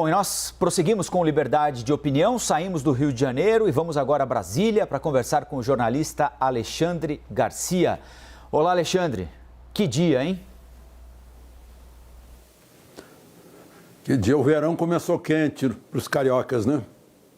Bom, e nós prosseguimos com liberdade de opinião, saímos do Rio de Janeiro e vamos agora a Brasília para conversar com o jornalista Alexandre Garcia. Olá, Alexandre. Que dia, hein? Que dia, o verão começou quente para os cariocas, né?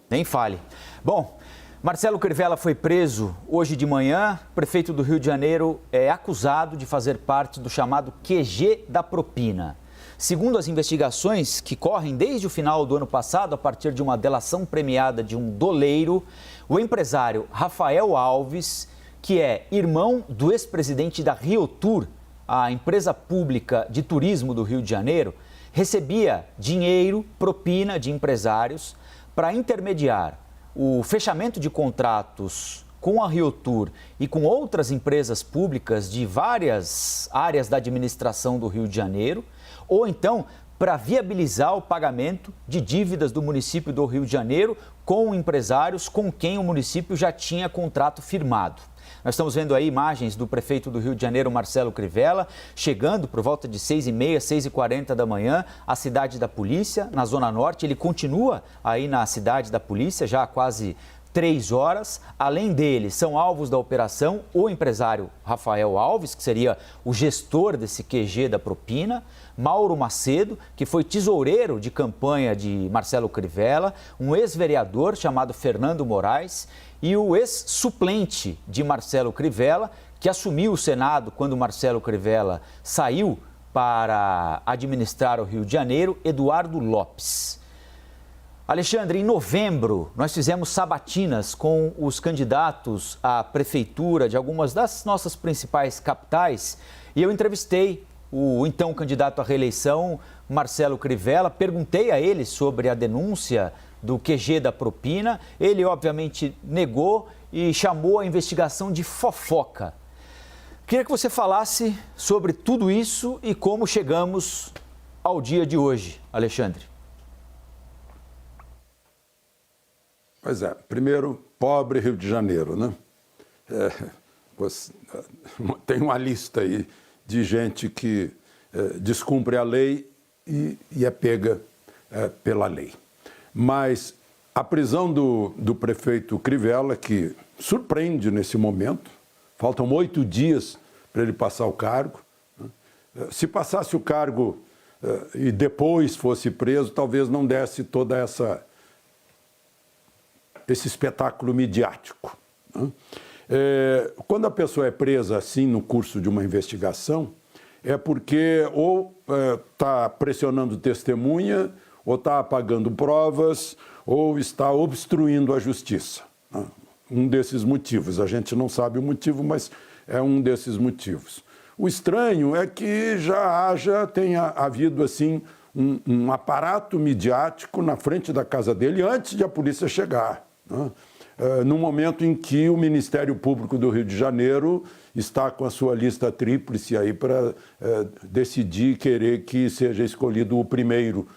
Nem fale. Bom, Marcelo Crivella foi preso hoje de manhã. O prefeito do Rio de Janeiro é acusado de fazer parte do chamado QG da propina. Segundo as investigações que correm desde o final do ano passado, a partir de uma delação premiada de um doleiro, o empresário Rafael Alves, que é irmão do ex-presidente da Riotur, a empresa pública de turismo do Rio de Janeiro, recebia dinheiro, propina de empresários para intermediar o fechamento de contratos com a Riotur e com outras empresas públicas de várias áreas da administração do Rio de Janeiro, ou então para viabilizar o pagamento de dívidas do município do Rio de Janeiro com empresários com quem o município já tinha contrato firmado. Nós estamos vendo aí imagens do prefeito do Rio de Janeiro, Marcelo Crivella, chegando por volta de 6h30, 6h40 da manhã, à cidade da polícia, na Zona Norte. Ele continua aí na cidade da polícia já há quase 3 horas. Além dele, são alvos da operação o empresário Rafael Alves, que seria o gestor desse QG da propina, Mauro Macedo, que foi tesoureiro de campanha de Marcelo Crivella, um ex-vereador chamado Fernando Moraes e o ex-suplente de Marcelo Crivella, que assumiu o Senado quando Marcelo Crivella saiu para administrar o Rio de Janeiro, Eduardo Lopes. Alexandre, em novembro, nós fizemos sabatinas com os candidatos à prefeitura de algumas das nossas principais capitais e eu entrevistei o então candidato à reeleição, Marcelo Crivella, perguntei a ele sobre a denúncia do QG da propina. Ele, obviamente, negou e chamou a investigação de fofoca. Queria que você falasse sobre tudo isso e como chegamos ao dia de hoje, Alexandre. Pois é, primeiro, pobre Rio de Janeiro, né? Tem uma lista aí de gente que descumpre a lei e é pega pela lei. Mas a prisão do prefeito Crivella, que surpreende nesse momento, faltam 8 dias para ele passar o cargo. Se passasse o cargo e depois fosse preso, talvez não desse toda esse espetáculo midiático. Quando a pessoa é presa assim no curso de uma investigação, é porque ou está pressionando testemunha, ou está apagando provas, ou está obstruindo a justiça. Um desses motivos. A gente não sabe o motivo, mas é um desses motivos. O estranho é que tenha havido assim um aparato midiático na frente da casa dele antes de a polícia chegar. No momento em que o Ministério Público do Rio de Janeiro está com a sua lista tríplice aí para decidir querer que seja escolhido o primeiro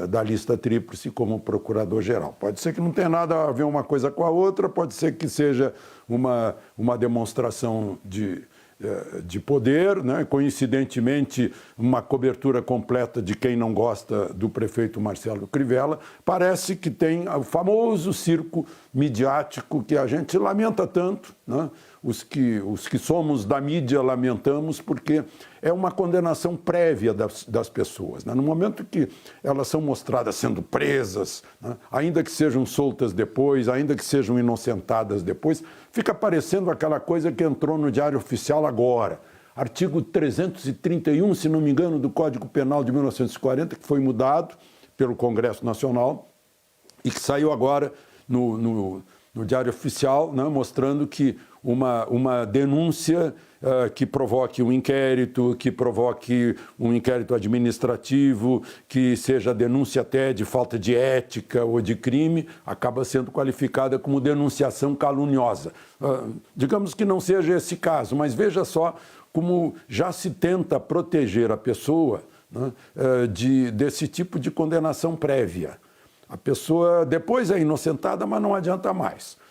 da lista tríplice como procurador-geral. Pode ser que não tenha nada a ver uma coisa com a outra, pode ser que seja uma demonstração de poder, né? Coincidentemente, uma cobertura completa de quem não gosta do prefeito Marcelo Crivella. Parece que tem o famoso circo midiático que a gente lamenta tanto, né? Os que somos da mídia lamentamos, porque é uma condenação prévia das pessoas, né? No momento que elas são mostradas sendo presas, né? Ainda que sejam soltas depois, ainda que sejam inocentadas depois, fica parecendo aquela coisa que entrou no Diário Oficial agora. Artigo 331, se não me engano, do Código Penal de 1940, que foi mudado pelo Congresso Nacional e que saiu agora no Diário Oficial, né, mostrando que uma denúncia que provoque um inquérito, que provoque um inquérito administrativo, que seja denúncia até de falta de ética ou de crime, acaba sendo qualificada como denunciação caluniosa. Digamos que não seja esse caso, mas veja só como já se tenta proteger a pessoa, né, desse tipo de condenação prévia. A pessoa depois é inocentada, mas não adianta mais.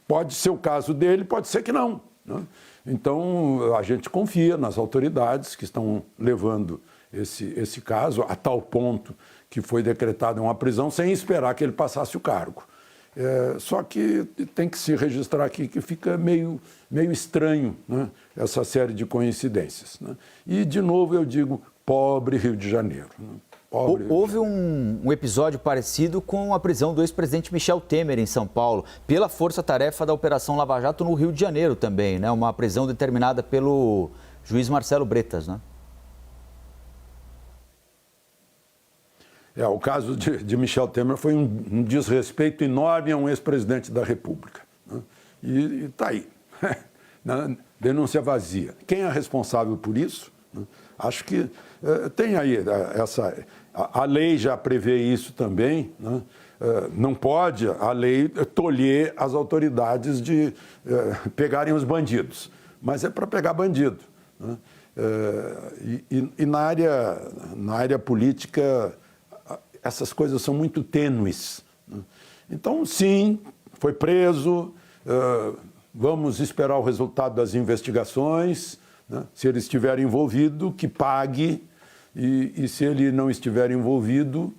Pode ser o caso dele, pode ser que não. Então, a gente confia nas autoridades que estão levando esse caso a tal ponto que foi decretada uma prisão sem esperar que ele passasse o cargo. Só que tem que se registrar aqui que fica meio estranho, né, essa série de coincidências. Né? E, de novo, eu digo, pobre Rio de Janeiro. Né? Houve um episódio parecido com a prisão do ex-presidente Michel Temer em São Paulo, pela força-tarefa da Operação Lava Jato no Rio de Janeiro também, né? Uma prisão determinada pelo juiz Marcelo Bretas, né? O caso de Michel Temer foi um desrespeito enorme a um ex-presidente da República. Né? E está aí. Denúncia vazia. Quem é responsável por isso? Né? Acho que tem aí a lei já prevê isso também. Né? Não pode a lei tolher as autoridades de pegarem os bandidos, mas é para pegar bandido. Né? E na área política essas coisas são muito tênues. Né? Então, sim, foi preso, vamos esperar o resultado das investigações, né? Se ele estiver envolvido, que pague, e se ele não estiver envolvido,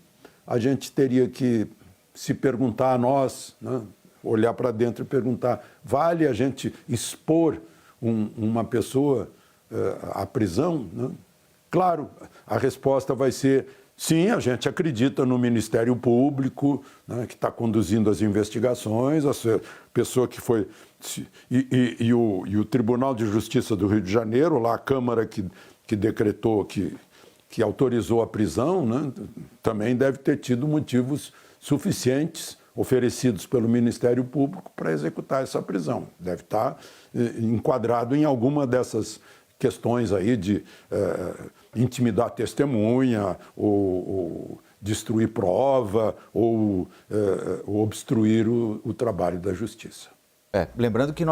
a gente teria que se perguntar a nós, né? Olhar para dentro e perguntar, vale a gente expor uma pessoa à prisão? Né? Claro, a resposta vai ser, sim, a gente acredita no Ministério Público, né, que está conduzindo as investigações, a pessoa que foi... E o Tribunal de Justiça do Rio de Janeiro, lá a Câmara que decretou, que autorizou a prisão, né, também deve ter tido motivos suficientes oferecidos pelo Ministério Público para executar essa prisão. Deve estar enquadrado em alguma dessas questões aí de intimidar testemunha, ou destruir prova, ou obstruir o trabalho da justiça. Lembrando que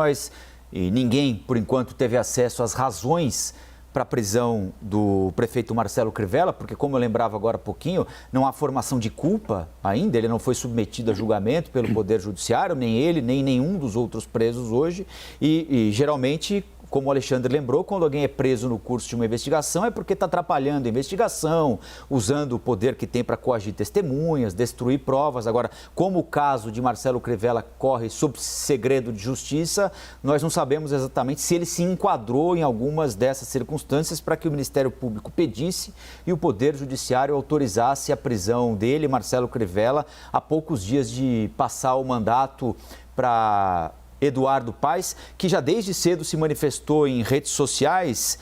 ninguém, por enquanto, teve acesso às razões para a prisão do prefeito Marcelo Crivella, porque, como eu lembrava agora há pouquinho, não há formação de culpa ainda, ele não foi submetido a julgamento pelo Poder Judiciário, nem ele, nem nenhum dos outros presos hoje, e geralmente, como o Alexandre lembrou, quando alguém é preso no curso de uma investigação é porque está atrapalhando a investigação, usando o poder que tem para coagir testemunhas, destruir provas. Agora, como o caso de Marcelo Crivella corre sob segredo de justiça, nós não sabemos exatamente se ele se enquadrou em algumas dessas circunstâncias para que o Ministério Público pedisse e o Poder Judiciário autorizasse a prisão dele, Marcelo Crivella, a poucos dias de passar o mandato para Eduardo Paes, que já desde cedo se manifestou em redes sociais,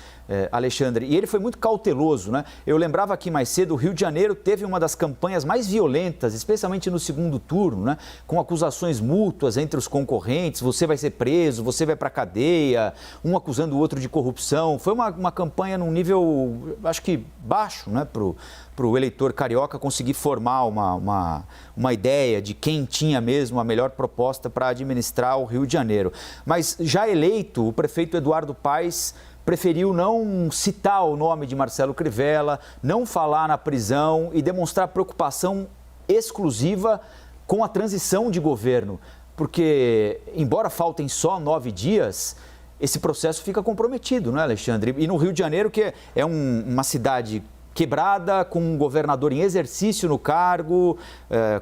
Alexandre, e ele foi muito cauteloso, né? Eu lembrava aqui mais cedo, o Rio de Janeiro teve uma das campanhas mais violentas, especialmente no segundo turno, né? Com acusações mútuas entre os concorrentes, você vai ser preso, você vai para a cadeia, um acusando o outro de corrupção. Foi uma campanha num nível, acho que baixo, né? Para o eleitor carioca conseguir formar uma ideia de quem tinha mesmo a melhor proposta para administrar o Rio de Janeiro. Mas já eleito, o prefeito Eduardo Paes preferiu não citar o nome de Marcelo Crivella, não falar na prisão e demonstrar preocupação exclusiva com a transição de governo. Porque, embora faltem só 9 dias, esse processo fica comprometido, não é, Alexandre? E no Rio de Janeiro, que é uma cidade quebrada, com um governador em exercício no cargo,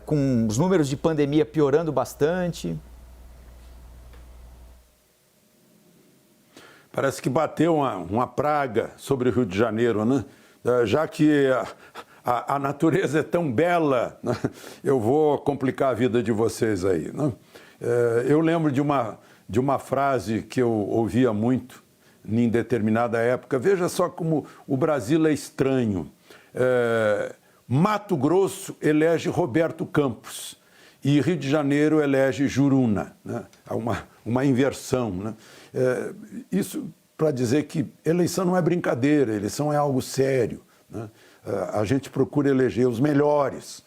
com os números de pandemia piorando bastante. Parece que bateu uma praga sobre o Rio de Janeiro, né? Já que a natureza é tão bela, né? Eu vou complicar a vida de vocês aí, né? Eu lembro de uma frase que eu ouvia muito em determinada época. Veja só como o Brasil é estranho. Mato Grosso elege Roberto Campos e Rio de Janeiro elege Juruna, né? Há uma inversão, né? Isso para dizer que eleição não é brincadeira, eleição é algo sério, né? A gente procura eleger os melhores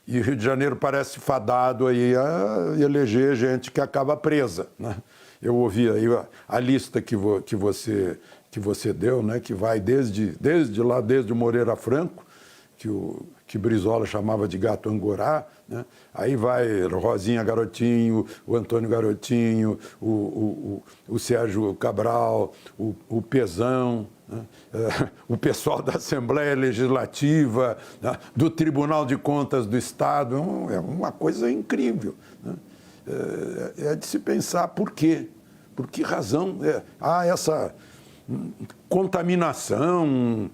e Rio de Janeiro parece fadado aí a eleger gente que acaba presa, né? Eu ouvi aí a lista que você deu, né? Que vai desde o Moreira Franco, que Brizola chamava de gato angorá, né? Aí vai Rosinha Garotinho, o Antônio Garotinho, o Sérgio Cabral, o Pezão, né? O pessoal da Assembleia Legislativa, né? Do Tribunal de Contas do Estado, é uma coisa incrível, né? É de se pensar por quê, por que razão há essa contaminação,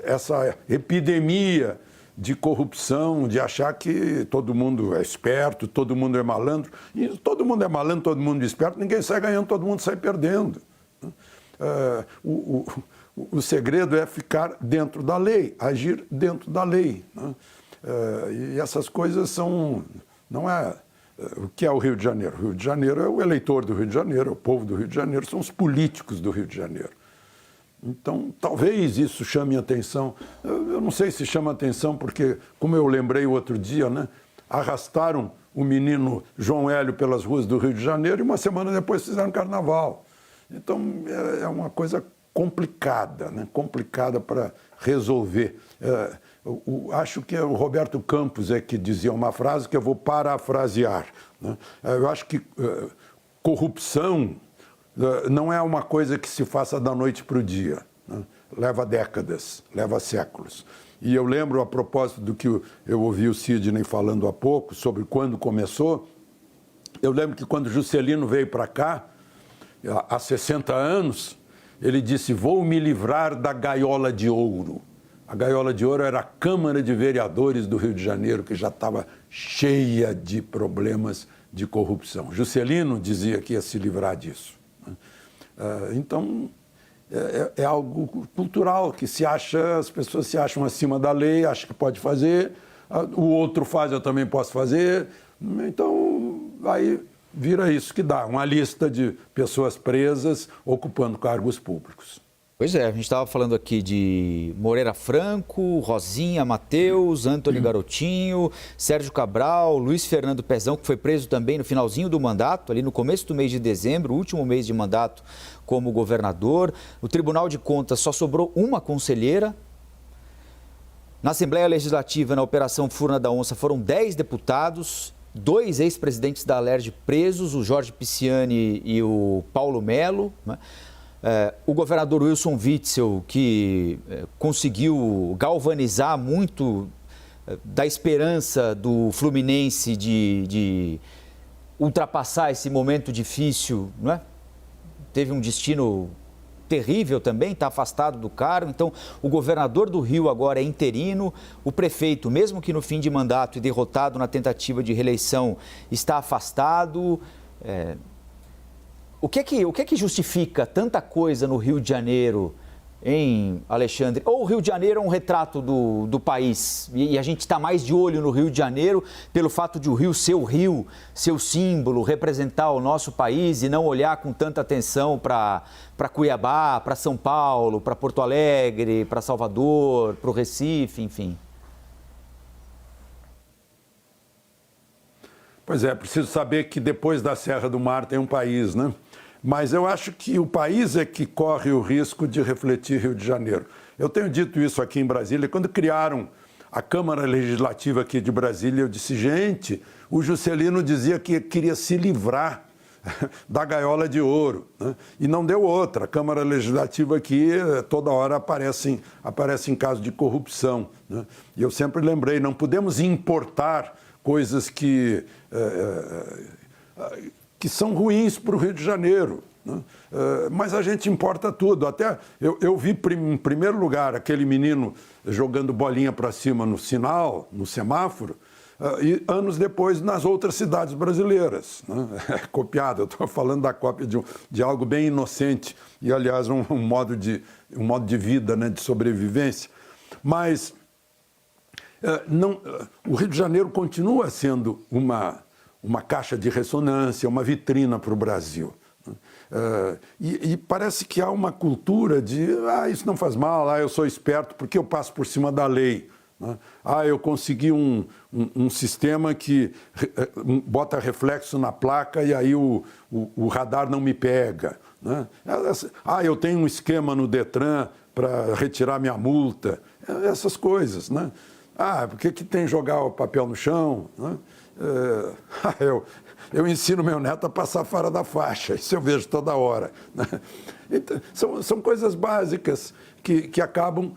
essa epidemia de corrupção, de achar que todo mundo é esperto, todo mundo é malandro. E todo mundo é malandro, todo mundo é esperto, ninguém sai ganhando, todo mundo sai perdendo. O segredo é ficar dentro da lei, agir dentro da lei, né? E essas coisas são... Não é... O que é o Rio de Janeiro? O Rio de Janeiro é o eleitor do Rio de Janeiro, é o povo do Rio de Janeiro, são os políticos do Rio de Janeiro. Então, talvez isso chame atenção. Eu não sei se chama atenção porque, como eu lembrei o outro dia, né, arrastaram o menino João Hélio pelas ruas do Rio de Janeiro e uma semana depois fizeram carnaval. Então, é uma coisa complicada, né, complicada para resolver. Acho que o Roberto Campos que dizia uma frase que eu vou parafrasear, né? Eu acho que corrupção não é uma coisa que se faça da noite para o dia, né? Leva décadas, leva séculos. E eu lembro, a propósito do que eu ouvi o Sidney falando há pouco, sobre quando começou, eu lembro que quando Juscelino veio para cá, há 60 anos, ele disse: vou me livrar da gaiola de ouro. A gaiola de ouro era a Câmara de Vereadores do Rio de Janeiro, que já estava cheia de problemas de corrupção. Juscelino dizia que ia se livrar disso. Então, é algo cultural, que as pessoas se acham acima da lei, acham que pode fazer, o outro faz, eu também posso fazer. Então, aí vira isso que dá, uma lista de pessoas presas ocupando cargos públicos. Pois é, a gente estava falando aqui de Moreira Franco, Rosinha Mateus, Antônio Garotinho, Sérgio Cabral, Luiz Fernando Pezão, que foi preso também no finalzinho do mandato, ali no começo do mês de dezembro, último mês de mandato como governador. O Tribunal de Contas só sobrou uma conselheira. Na Assembleia Legislativa, na Operação Furna da Onça, foram 10 deputados, 2 ex-presidentes da Alerj presos, o Jorge Pisciani e o Paulo Melo, né? O governador Wilson Witzel, que conseguiu galvanizar muito da esperança do Fluminense de ultrapassar esse momento difícil, não é? Teve um destino terrível também, está afastado do cargo. Então, o governador do Rio agora é interino, o prefeito, mesmo que no fim de mandato e derrotado na tentativa de reeleição, está afastado. O que é que justifica tanta coisa no Rio de Janeiro, hein, Alexandre? Ou o Rio de Janeiro é um retrato do país e a gente está mais de olho no Rio de Janeiro pelo fato de o Rio, seu símbolo, representar o nosso país e não olhar com tanta atenção para Cuiabá, para São Paulo, para Porto Alegre, para Salvador, para o Recife, enfim? Pois é, preciso saber que depois da Serra do Mar tem um país, né? Mas eu acho que o país é que corre o risco de refletir Rio de Janeiro. Eu tenho dito isso aqui em Brasília. Quando criaram a Câmara Legislativa aqui de Brasília, eu disse: gente, o Juscelino dizia que queria se livrar da gaiola de ouro, né? E não deu outra. A Câmara Legislativa aqui, toda hora aparece em casos de corrupção, né? E eu sempre lembrei, não podemos importar coisas que são ruins para o Rio de Janeiro, né? Mas a gente importa tudo. Até eu vi, em primeiro lugar, aquele menino jogando bolinha para cima no sinal, no semáforo, e anos depois nas outras cidades brasileiras, né? É copiado. Eu estou falando da cópia de algo bem inocente e, aliás, um modo de vida, né, de sobrevivência. Mas o Rio de Janeiro continua sendo uma caixa de ressonância, uma vitrina para o Brasil. E parece que há uma cultura de isso não faz mal, eu sou esperto porque eu passo por cima da lei, né? Eu consegui um sistema que bota reflexo na placa e aí o radar não me pega, né? Eu tenho um esquema no Detran para retirar minha multa, essas coisas, né? por que tem jogar o papel no chão? Né? Eu ensino meu neto a passar fora da faixa, isso eu vejo toda hora. Né? Então, são coisas básicas que acabam,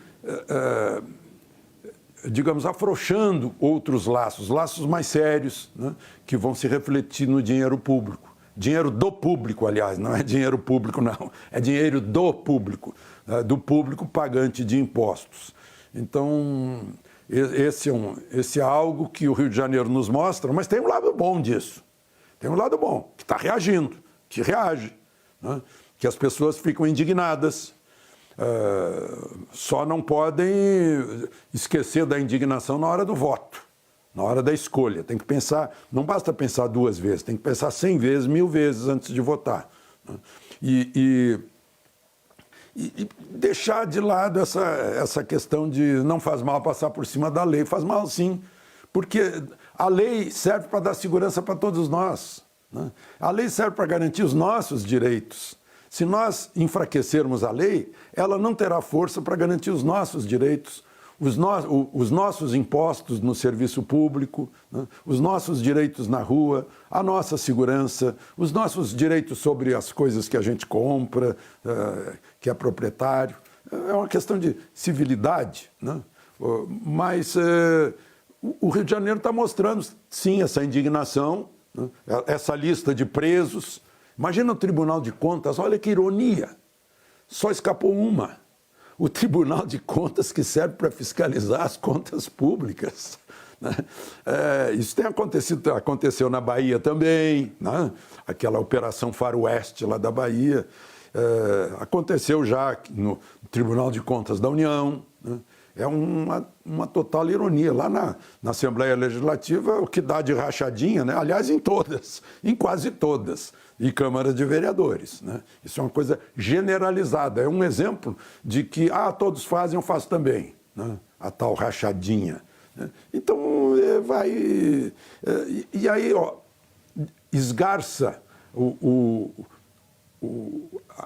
digamos, afrouxando outros laços mais sérios, né? Que vão se refletir no dinheiro público. Dinheiro do público, aliás, não é dinheiro público, não. É dinheiro do público pagante de impostos. Então, esse é algo que o Rio de Janeiro nos mostra, mas tem um lado bom disso. Tem um lado bom, que está reagindo, que reage, né? Que as pessoas ficam indignadas. Só não podem esquecer da indignação na hora do voto, na hora da escolha. Tem que pensar, não basta pensar 2 vezes, tem que pensar 100 vezes, 1000 vezes antes de votar. Né? E deixar de lado essa questão de não faz mal passar por cima da lei. Faz mal, sim, porque a lei serve para dar segurança para todos nós. Né? A lei serve para garantir os nossos direitos. Se nós enfraquecermos a lei, ela não terá força para garantir os nossos direitos, os nossos impostos no serviço público, né? Os nossos direitos na rua, a nossa segurança, os nossos direitos sobre as coisas que a gente compra, que é proprietário. É uma questão de civilidade, né? Mas o Rio de Janeiro está mostrando, sim, essa indignação, né? Essa lista de presos. Imagina o Tribunal de Contas, olha que ironia, só escapou uma. O Tribunal de Contas que serve para fiscalizar as contas públicas. Né? Isso aconteceu na Bahia também, né? Aquela Operação Faroeste lá da Bahia. Aconteceu já no Tribunal de Contas da União. Né? É uma total ironia. Lá na Assembleia Legislativa, o que dá de rachadinha, né? Aliás, em quase todas, e câmaras de vereadores. Né? Isso é uma coisa generalizada. É um exemplo de que todos fazem, eu faço também. Né? A tal rachadinha. Né? Então, e aí, esgarça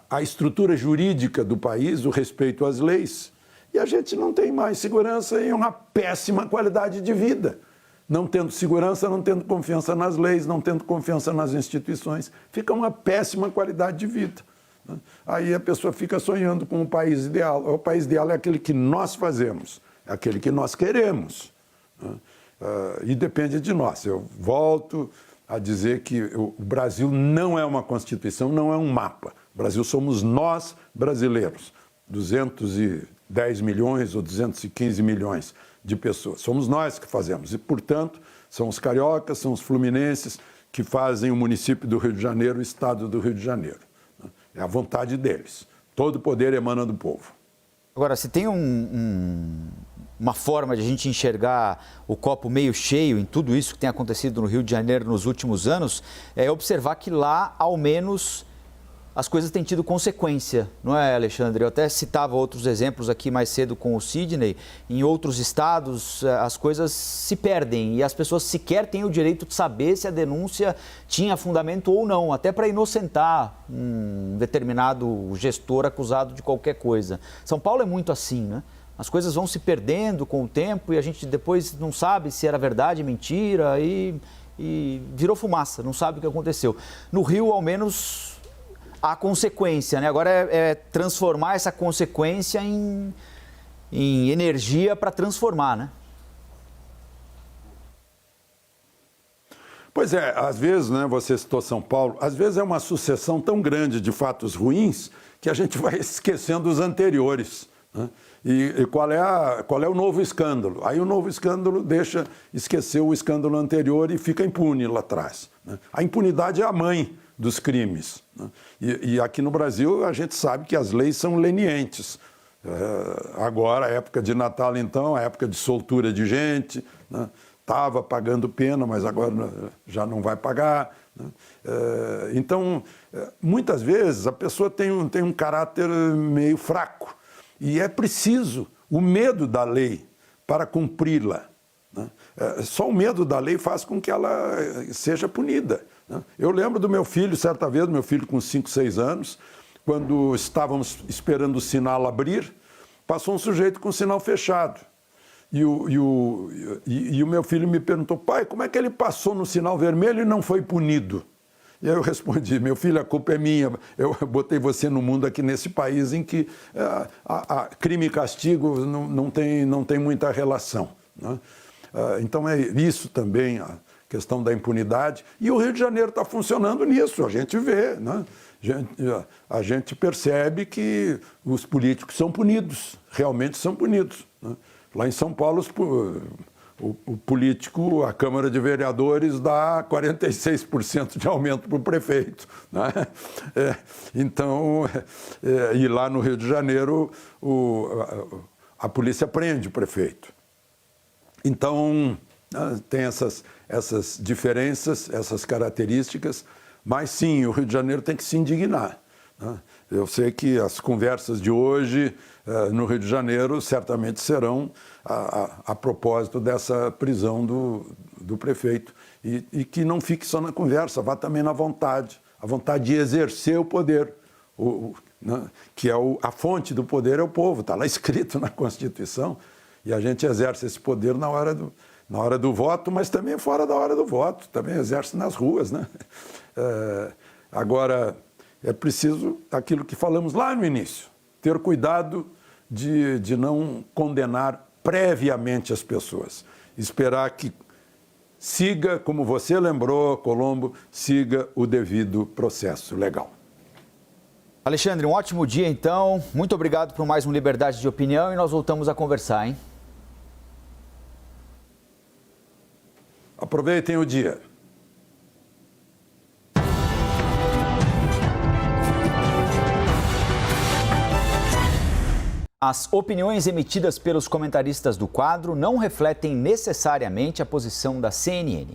a estrutura jurídica do país, o respeito às leis, e a gente não tem mais segurança e uma péssima qualidade de vida. Não tendo segurança, não tendo confiança nas leis, não tendo confiança nas instituições, fica uma péssima qualidade de vida. Né? Aí a pessoa fica sonhando com o país ideal. O país ideal é aquele que nós fazemos, é aquele que nós queremos. Né? E depende de nós. Eu volto a dizer que o Brasil não é uma Constituição, não é um mapa. O Brasil somos nós, brasileiros, 210 milhões ou 215 milhões de pessoas. Somos nós que fazemos e, portanto, são os cariocas, são os fluminenses que fazem o município do Rio de Janeiro, o estado do Rio de Janeiro. É a vontade deles. Todo o poder emana do povo. Agora, se tem uma forma de a gente enxergar o copo meio cheio em tudo isso que tem acontecido no Rio de Janeiro nos últimos anos, é observar que lá, ao menos, as coisas têm tido consequência, não é, Alexandre? Eu até citava outros exemplos aqui mais cedo com o Sidney. Em outros estados, as coisas se perdem e as pessoas sequer têm o direito de saber se a denúncia tinha fundamento ou não, até para inocentar um determinado gestor acusado de qualquer coisa. São Paulo é muito assim, né? As coisas vão se perdendo com o tempo e a gente depois não sabe se era verdade, mentira e virou fumaça, não sabe o que aconteceu. No Rio, ao menos, há consequência, né? Agora é transformar essa consequência em energia para transformar, né? Pois é, às vezes, né, você citou São Paulo, às vezes é uma sucessão tão grande de fatos ruins que a gente vai esquecendo os anteriores. Né? E qual é o novo escândalo? Aí o novo escândalo deixa esquecer o escândalo anterior e fica impune lá atrás. Né? A impunidade é a mãe dos crimes. Né? E aqui no Brasil a gente sabe que as leis são lenientes. Agora, a época de Natal, então, a época de soltura de gente, né? Estava pagando pena, mas agora já não vai pagar. Né? Então, muitas vezes a pessoa tem um caráter meio fraco e é preciso o medo da lei para cumpri-la. Né? Só o medo da lei faz com que ela seja punida. Né? Eu lembro do meu filho, certa vez, meu filho com 5, 6 anos, quando estávamos esperando o sinal abrir, passou um sujeito com o sinal fechado. E o meu filho me perguntou, pai, como é que ele passou no sinal vermelho e não foi punido? E aí eu respondi, meu filho, a culpa é minha, eu botei você no mundo aqui nesse país em que crime e castigo não tem muita relação, né? Então é isso também, a questão da impunidade. E o Rio de Janeiro está funcionando nisso, a gente vê, né? A gente percebe que os políticos são punidos, realmente são punidos, né? Lá em São Paulo, o político, a Câmara de Vereadores dá 46% de aumento para o prefeito, né? E lá no Rio de Janeiro, a polícia prende o prefeito. Então, tem essas diferenças, essas características, mas sim, o Rio de Janeiro tem que se indignar, né? Eu sei que as conversas de hoje no Rio de Janeiro certamente serão a propósito dessa prisão do prefeito. E que não fique só na conversa, vá também na vontade, a vontade de exercer o poder, né? Que é a fonte do poder é o povo, está lá escrito na Constituição, e a gente exerce esse poder na hora do voto, mas também fora da hora do voto, também exerce nas ruas, né? Agora, é preciso aquilo que falamos lá no início, ter cuidado de não condenar previamente as pessoas, esperar que siga, como você lembrou, Colombo, siga o devido processo legal. Alexandre, um ótimo dia então, muito obrigado por mais um Liberdade de Opinião e nós voltamos a conversar, hein? Aproveitem o dia. As opiniões emitidas pelos comentaristas do quadro não refletem necessariamente a posição da CNN.